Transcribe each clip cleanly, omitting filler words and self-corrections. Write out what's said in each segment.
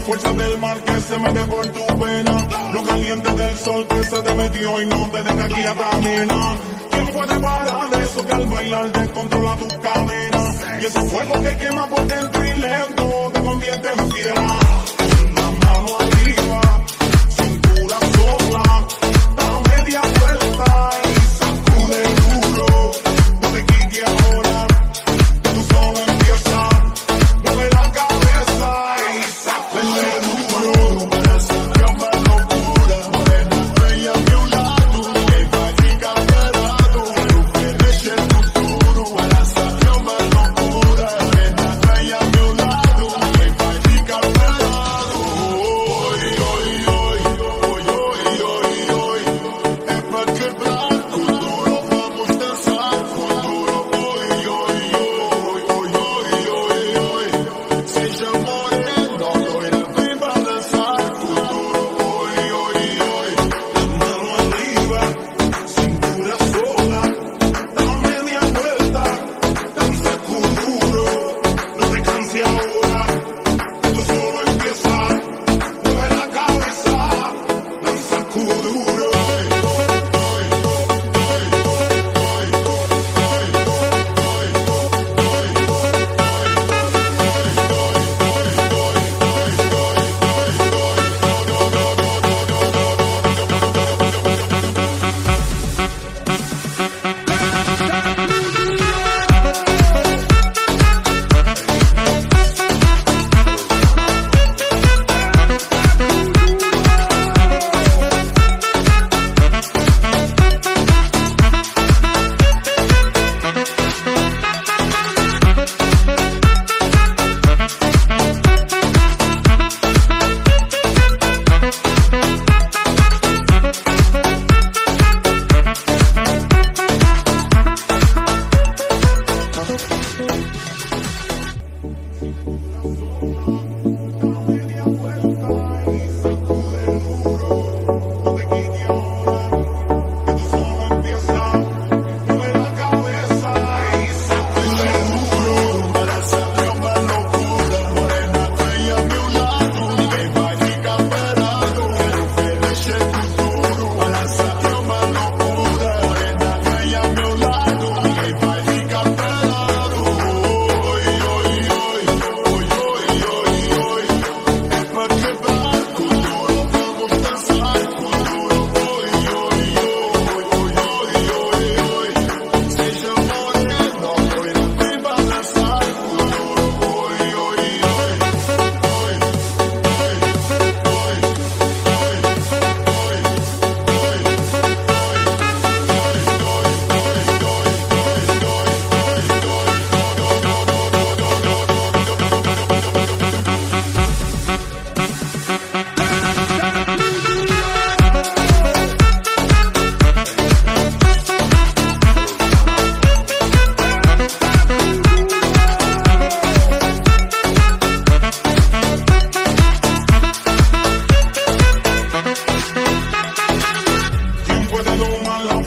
fuerza del mar que se mete por tu pena, lo caliente del sol que se te metió y no te deja aquí a camina. ¿Quién puede parar eso que al bailar descontrola tus cadenas? Y ese fuego que quema por dentro y lento te convierte en piedra. La mano arriba, cintura sola, da media vuelta y sacude duro. No te quites ahora, tú solo empieza, mueve la cabeza y sacude duro. Para sacar más locura, morena bella a mi lado, que practica parado, que deje el futuro. Para sacar más locura, morena bella a mi lado, que practica parado.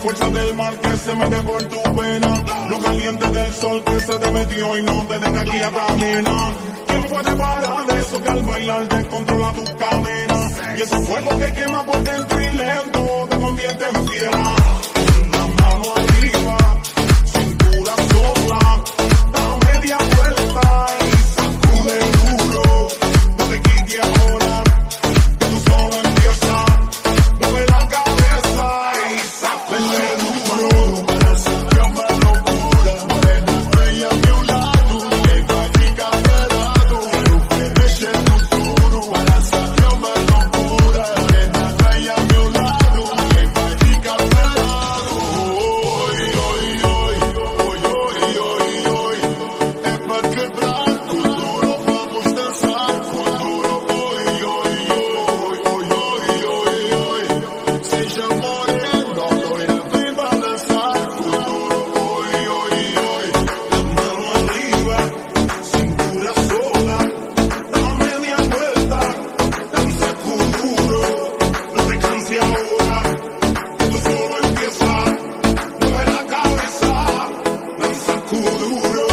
fuerza del mar que se mete por tu vena, lo caliente del sol que se te metió y no te deja aquí a caminar. ¿Quién puede parar eso que al bailar te controla tus cadenas? Y ese fuego que quema por dentro y lento te convierte en piedra. La mano arriba, cintura sola, da media vuelta y sacude duro. No te quites ahora, que tú solo empiezas. Mueve la cabeza y sacude duro. Para sacar más locura, morena bella a mi lado, que va a ficar pelado. Quiero que deje el futuro. Para sacar más locura, morena bella a mi lado, que va a ficar pelado. Hoy, hoy, hoy, hoy, hoy, hoy, hoy, es para quebrar con duro, vamos a danzar con duro. Hoy, hoy, hoy, hoy, hoy, hoy, hoy, seja morena, loira, vem balançar com duro. Hoy, hoy, hoy, la mano arriba, cintura sola, da media vuelta, danza con duro. No te canses ahora, que tú solo empiezas. Mueve la cabeza, danza con duro.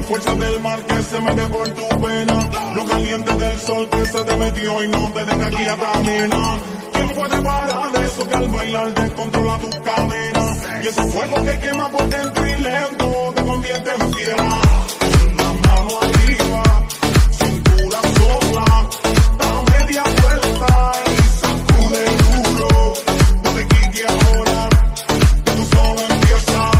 Fuerza del mar que se mete por tu vena, lo caliente del sol que se te metió y no te deja aquí a caminar. ¿Quién puede parar eso que al bailar te controla tus cadenas? Y ese fuego que quema por dentro y lento te convierte en piedra. La mano arriba, cintura sola, da media vuelta y sacude duro. No te quites ahora, que tú solo empiezas.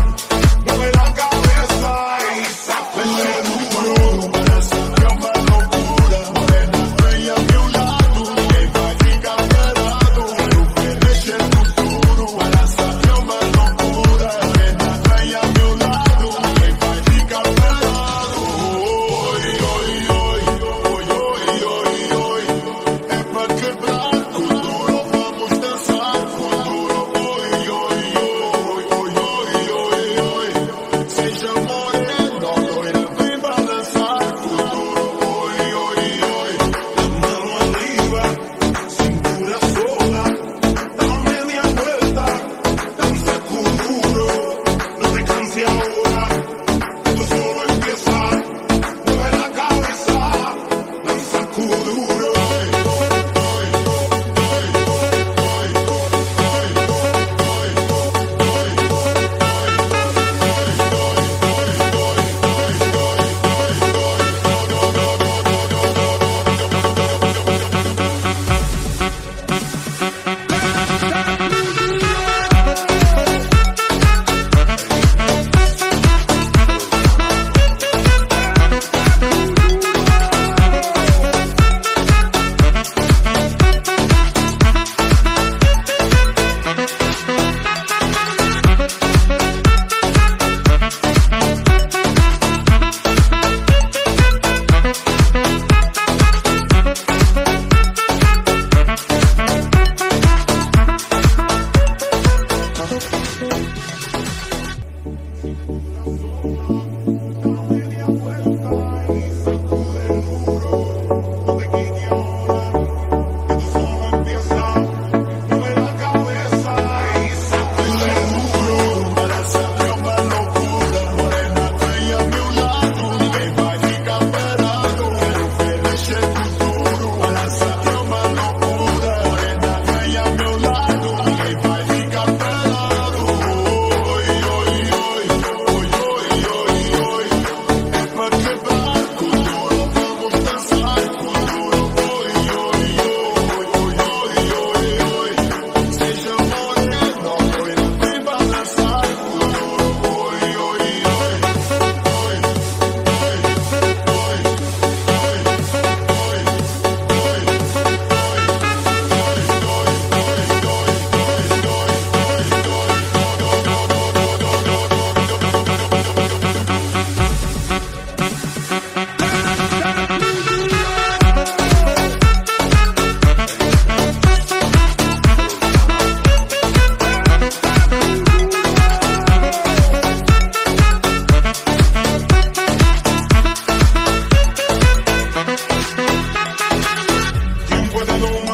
Mueve la cabeza y sacude duro. Para sacar más locura, morena bella a mi lado, que va a ficar pelado. Quiero que deje el futuro. Para sacar más locura, morena bella a mi lado, que va a ficar pelado.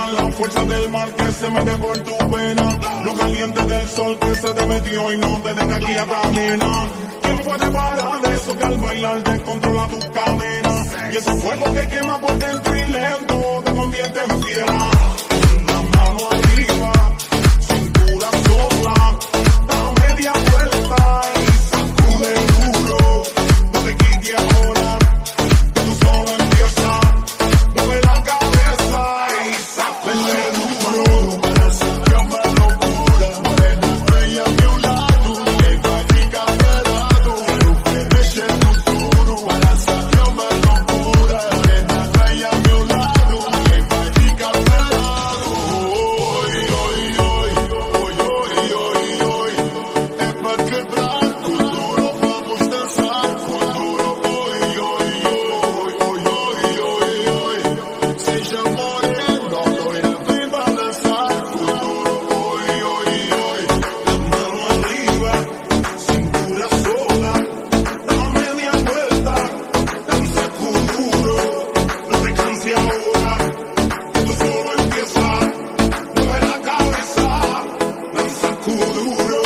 más la fuerza del mar que se mete por tu pena, lo caliente del sol que se te metió y no te deja quieta, nena. ¿Quién puede parar de eso que al bailar descontrola tus cadenas? Y ese fuego que quema por dentro y lento te convierte en fiera. La mano arriba, cintura sola, da media vuelta y sacude duro. No te quites ahora, que tú solo empieza. Mueve la cabeza y sacude duro. Para sacar más locura, morena bella a mi lado, que va a ficar pelado. Quiero que deje el futuro. Para sacar más locura, morena bella a mi lado, que va a ficar pelado. Hoy, hoy, hoy, hoy, hoy, hoy, hoy, es para quebrar con duro, vamos a danzar con duro. Hoy, hoy, hoy, hoy, hoy, hoy, hoy, seja moreno, loira, vem balançar com duro. Hoy, hoy, hoy, mano arriba, cintura sola, da media vuelta, danza con duro. No te canses ahora, que tú solo empieza. Mueve la cabeza, danza con duro.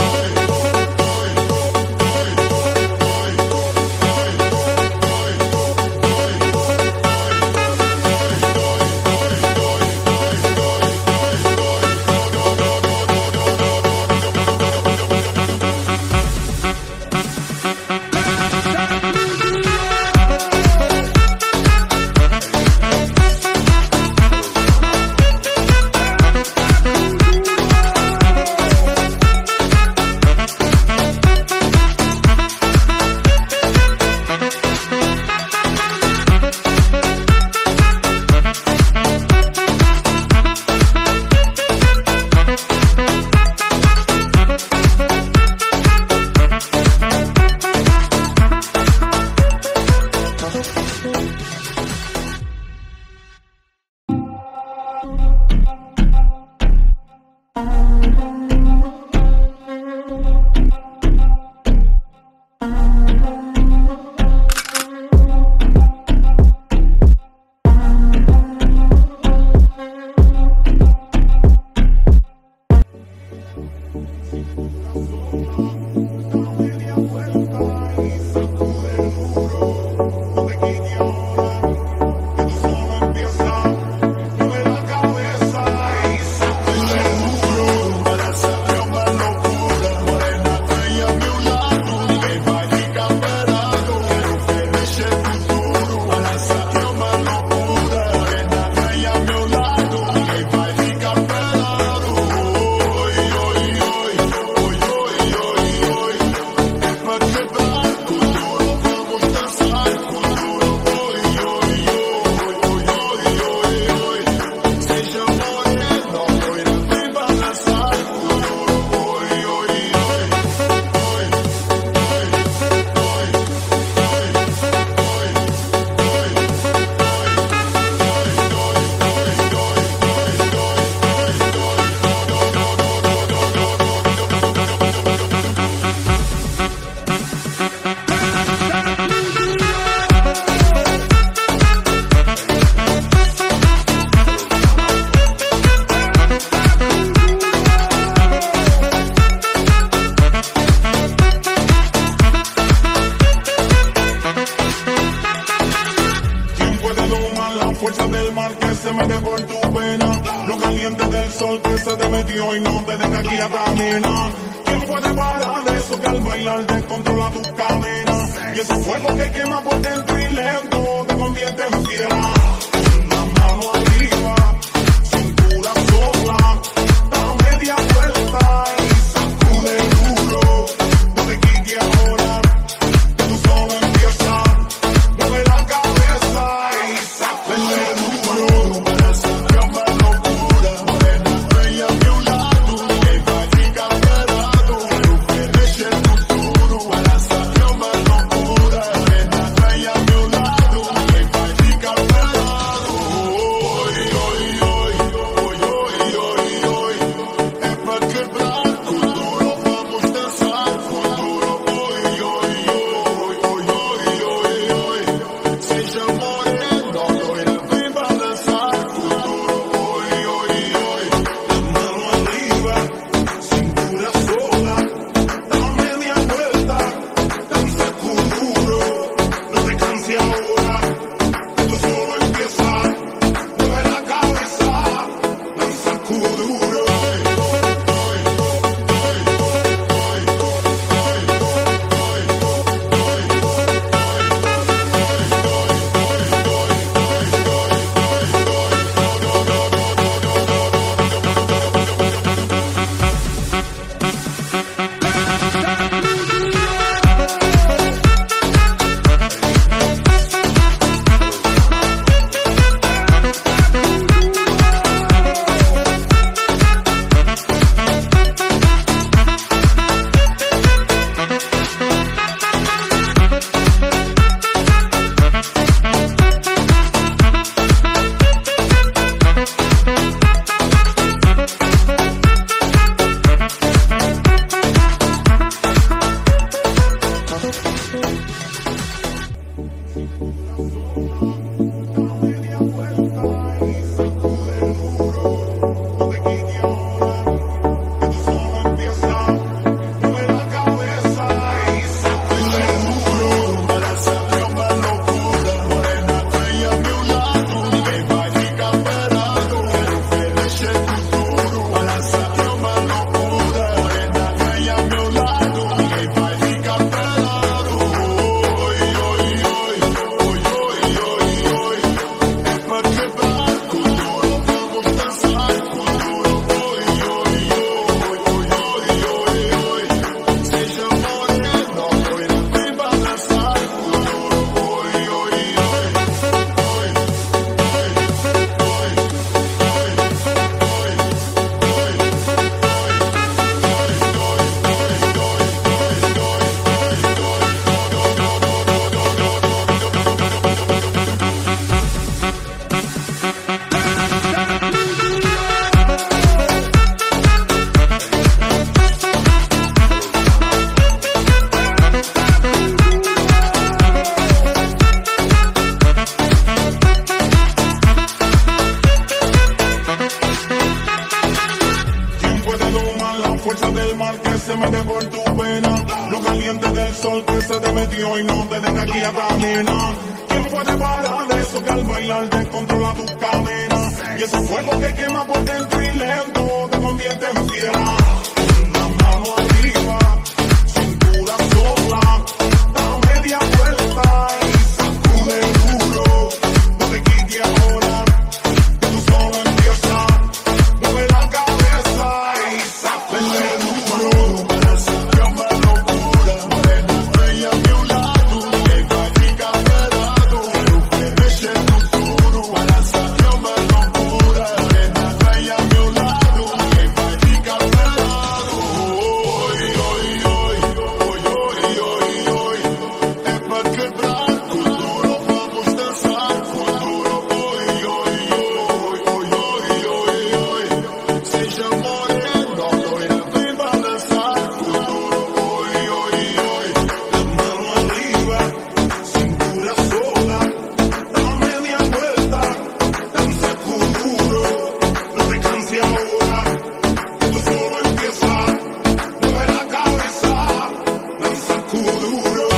Fuerza del mar que se mete por tu pena, lo caliente del sol que se te metió y no te deja quieta, nena. ¿Quién puede parar de eso que al bailar descontrola tus cadenas? Y ese fuego que quema por dentro y lento te convierte en fiera. La mano arriba, cintura sola, da media vuelta y sacude duro. No te quites ahora, que tú solo empieza. Mueve la cabeza y sacude duro. Para sacar más locura, morena bella a mi lado, que va a ficar pelado. Quiero que deje el futuro. Para sacar más locura, morena bella a mi lado, que va a ficar pelado. mete por tu pena. Lo caliente del sol que se te metió y no te deja aquí a caminar. ¿Quién puede parar eso que al bailar descontrola tus cadenas? Y ese fuego que quema por dentro y lento te convierte en piedra. La mano arriba, cintura sola, da media vuelta y sacude duro. No te quites ahora, que tú solo empieza. Mueve la cabeza y sacude duro. Para sacar más locura, morena bella a mi lado, que practica pelado, pero que deje el futuro. Para sacar más locura, morena bella a mi lado, que practica pelado. Hoy, hoy, hoy, hoy, hoy, hoy, hoy, es para quebrar con duro, vamos a danzar con duro. Hoy, hoy, hoy, hoy, hoy, hoy, hoy, seja moreno, loira, vem balançar com duro. Hoy, hoy, hoy, la mano arriba, cintura sola, da media vuelta, danza con duro. No te canses ahora, que tú solo empieza. Mueve la cabeza, danza con duro.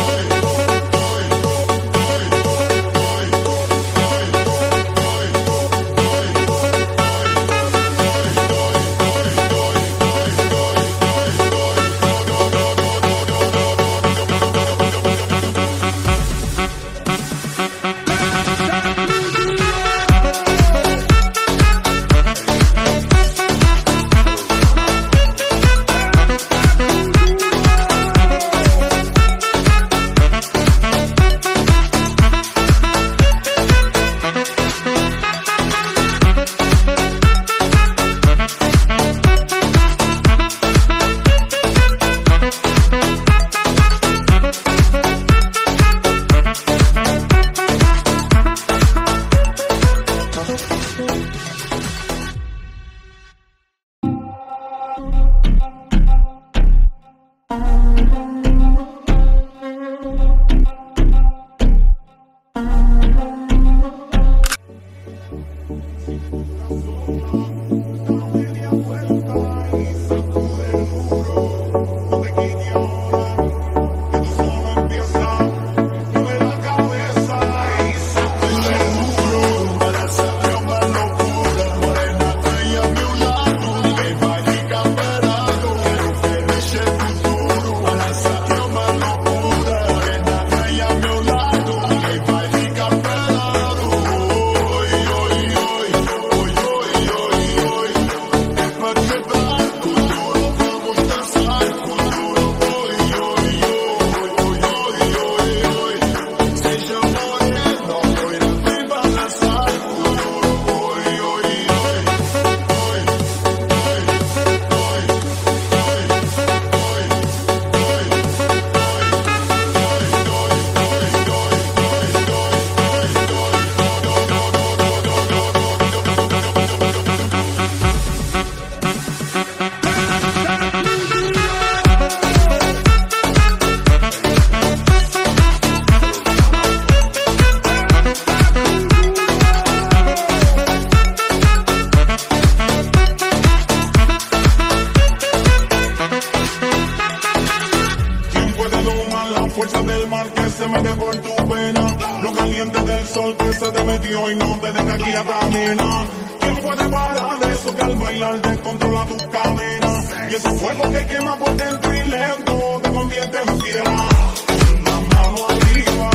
Fuerza del mar que se mete por tu pena. Lo caliente del sol que se te metió y no te deja aquí a caminar. ¿Quién puede parar eso que al bailar descontrola tus cadenas? Y ese fuego que quema por dentro y lento te convierte en piedra. La mano arriba,